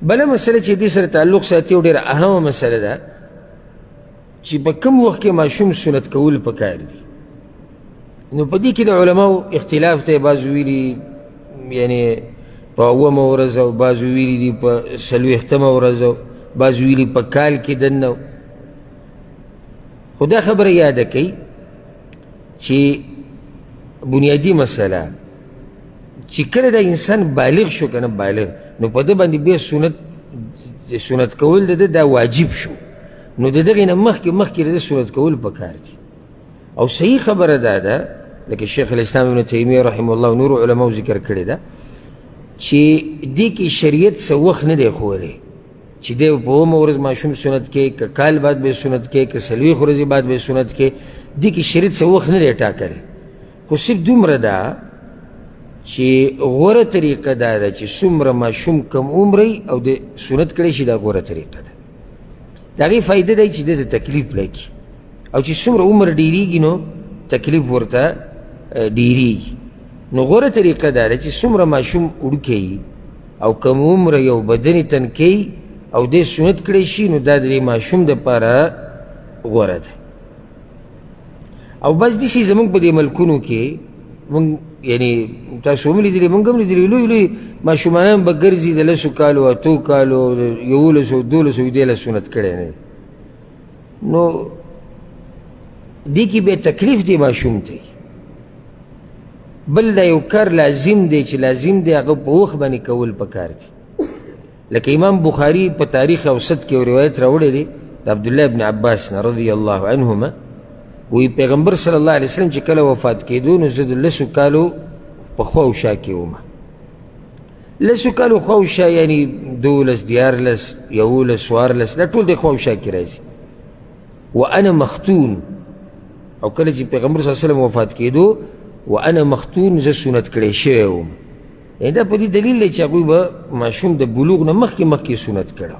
بله مسله چې دې سره تعلق ساتي او ډېره اهمه مسله ده چې په کوم وخت کې ماشوم سنت کول پکار دي. نو په دې کې د علماو اختلاف دی. بعضو ویلي یعنې په اومه ورځ او بعضو ویلي دي په 40مه ورځ او بعضو ویلي په کال کې دننه. خو دا خبره یاده کوي چې بنیادي مسله چې کله دا انسان بالغ شو که نه بالغ، نو په ده باندې بیا سنت کول د ده دا واجب شو، نو د دغې نه مخکې د ده سنت کول پکار دي. او صحیح خبره دا ده لکه شیخ الاسلام ابن تیمیه رحمه الله نورو علماو ذکر کړې ده چې دې کې شریعت څه وخت نه دی ښوولی چې دی په اومه ورځ ماشوم سنت کې، که کال بعد به سنت کې، که 40 ورځې بعد به سنت کې. دې کې شریعت څه وخت نه دی ټاکلی. خو صرف دومره ده چې غوره طریقه دا ده چې څومره ماشوم کم عمری او د سنت کړی شي، دا غوره طریقه ده. د هغې فایده دی چې د تکلیف لکي، او چې څومره عمر ډیریږي نو تکلیف ورته ډیریږي. نو غوره طریقه دا ده چې څومره ماشوم وړوکی او کم عمره یو بدني تنکۍ او دې سنت کړی شي، نو دا د دې ماشوم دپاره غوره ده. او بس داسې زموږ په دې ملکونو کې مونږ یعنی تاسو هم لیدلي، مونږ هم لیدلي لوی ماشومانان به ګرځي د 10 کالو 8 کالو 11 12 دې له سنت کړی نه. نو دې کې بیا تکلیف دی ماشوم ته. بل دا یو کار لازم دی چې لازم دی هغه په وخت باندې کول پکار دي. لکه امام بخاري په تاریخ اوسط کې یو روایت راوړی دی د عبدالله ابن عباس نه رضی الله عنهما، وی پیغمبر صلی الله علیه وسلم چې کله وفات کېدو نو زه د 10 کالو په خوا او شا کې ومه. 10 کالو خوا او شا یعنی 12 14 11 14 دا ټول د خوا او شا کې راځي. وانا مختون، او کله چې پیغمبر صلی الله علیه وسلم وفات کېدو وانا مختون زه سنت کړی شوی وم. یعنې دا په دې دلیل دی چې هغوی به ماشوم د بلوغ نه مخکې سنت کړه.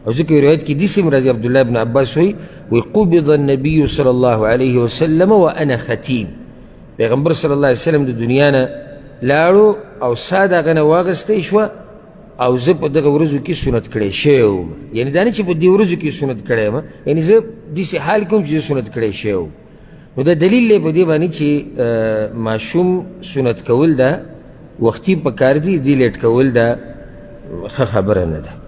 او ځکه روایت کې داسې هم راځي عبدالله ابن عباس وایي قبض النبي صلی الله علیه وسلم وانا ختیم، پیغمبر صلی الله علیه وسلم د دنیا نه لاړو او ساه د هغه نه واغستی شوه او زه په دغه ورځو کې سنت کړی شوی وم. یعنې دا نه چې په دې ورځو کې سنت کړی یم، یعنې زه داسې حال کوم چې زه سنت کړی شوی وم. نو دا دلیل دی په دې باندې چې ماشوم سنت کول دا وختي پکار دي، دې لیټ کول دا ښه خبره نه ده.